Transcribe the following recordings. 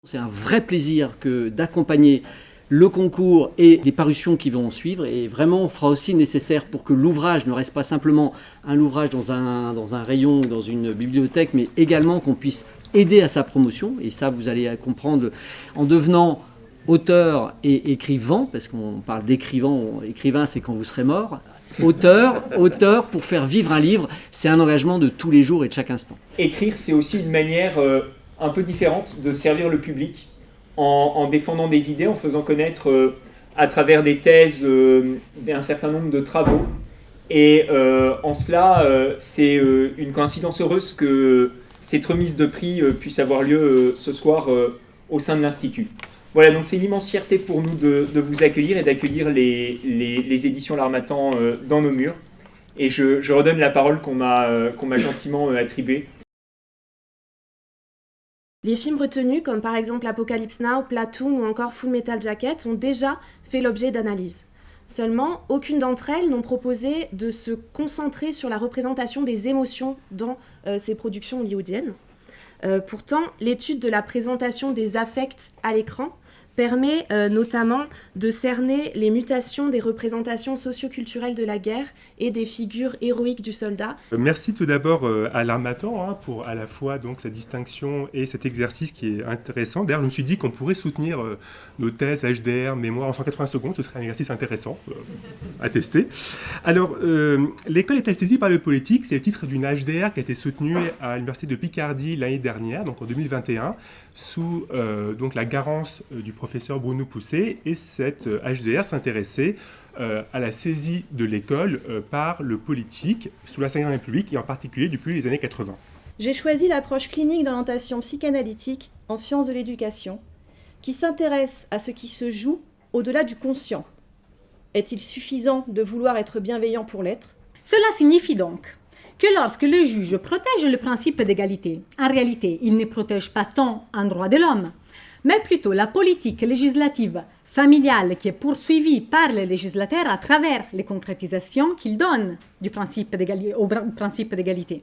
C'est un vrai plaisir d'accompagner le concours et les parutions qui vont suivre, et vraiment on fera aussi nécessaire pour que l'ouvrage ne reste pas simplement un ouvrage dans un rayon ou dans une bibliothèque, mais également qu'on puisse aider à sa promotion. Et ça, vous allez comprendre en devenant auteur et écrivain, parce qu'on parle écrivain c'est quand vous serez mort. Auteur pour faire vivre un livre, c'est un engagement de tous les jours et de chaque instant. Écrire, c'est aussi une manière un peu différente de servir le public en défendant des idées, en faisant connaître à travers des thèses un certain nombre de travaux. Et en cela, c'est une coïncidence heureuse que cette remise de prix puisse avoir lieu ce soir au sein de l'Institut. Voilà, donc c'est une immense fierté pour nous de vous accueillir et d'accueillir les éditions L'Harmattan dans nos murs. Et je redonne la parole qu'on m'a gentiment attribuée. Les films retenus, comme par exemple Apocalypse Now, Platoon ou encore Full Metal Jacket, ont déjà fait l'objet d'analyses. Seulement, aucune d'entre elles n'ont proposé de se concentrer sur la représentation des émotions dans ces productions hollywoodiennes. Pourtant, l'étude de la présentation des affects à l'écran permet notamment de cerner les mutations des représentations socioculturelles de la guerre et des figures héroïques du soldat. Merci tout d'abord à l'Harmattan pour à la fois donc, sa distinction et cet exercice qui est intéressant. D'ailleurs, je me suis dit qu'on pourrait soutenir nos thèses HDR, mémoire en 180 secondes. Ce serait un exercice intéressant à tester. Alors, l'école est saisie par le politique. C'est le titre d'une HDR qui a été soutenue à l'Université de Picardie l'année dernière, donc en 2021, sous donc, la garance du professeur Bruno Pousset, et cette HDR s'intéressait à la saisie de l'école par le politique sous la Ve République, et en particulier depuis les années 80. J'ai choisi l'approche clinique d'orientation psychanalytique en sciences de l'éducation, qui s'intéresse à ce qui se joue au-delà du conscient. Est-il suffisant de vouloir être bienveillant pour l'être ? Cela signifie donc que lorsque le juge protège le principe d'égalité, en réalité, il ne protège pas tant un droit de l'homme, mais plutôt la politique législative familiale qui est poursuivie par les législateurs à travers les concrétisations qu'ils donnent au principe d'égalité.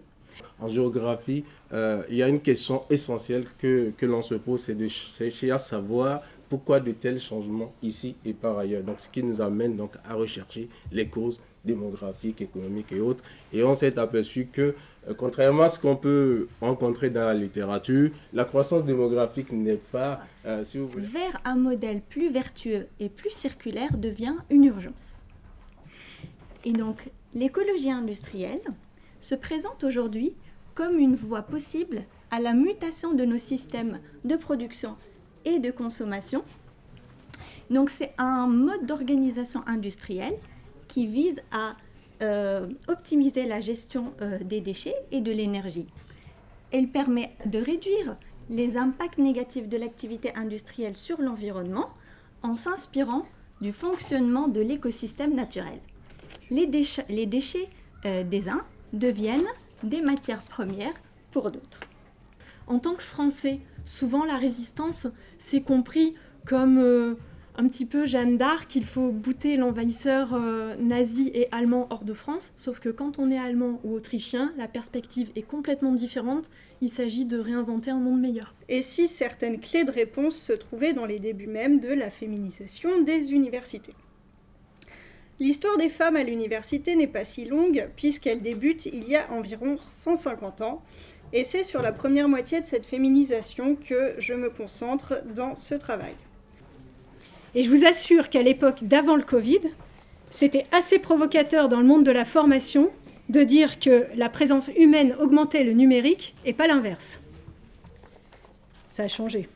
En géographie, il y a une question essentielle que l'on se pose, c'est de chercher à savoir pourquoi de tels changements ici et par ailleurs. Donc, ce qui nous amène donc à rechercher les causes démographiques, économiques et autres. Et on s'est aperçu que, contrairement à ce qu'on peut rencontrer dans la littérature, la croissance démographique n'est pas, si vous voulez... Vers un modèle plus vertueux et plus circulaire devient une urgence. Et donc, l'écologie industrielle se présente aujourd'hui comme une voie possible à la mutation de nos systèmes de production et de consommation. Donc, c'est un mode d'organisation industrielle qui vise à optimiser la gestion des déchets et de l'énergie. Elle permet de réduire les impacts négatifs de l'activité industrielle sur l'environnement en s'inspirant du fonctionnement de l'écosystème naturel. Les déchets des uns deviennent des matières premières pour d'autres. En tant que Français, souvent la résistance s'est compris comme un petit peu Jeanne d'Arc, il faut bouter l'envahisseur nazi et allemand hors de France, sauf que quand on est allemand ou autrichien, la perspective est complètement différente, il s'agit de réinventer un monde meilleur. Et si certaines clés de réponse se trouvaient dans les débuts même de la féminisation des universités. L'histoire des femmes à l'université n'est pas si longue, puisqu'elle débute il y a environ 150 ans, et c'est sur la première moitié de cette féminisation que je me concentre dans ce travail. Et je vous assure qu'à l'époque d'avant le Covid, c'était assez provocateur dans le monde de la formation de dire que la présence humaine augmentait le numérique et pas l'inverse. Ça a changé.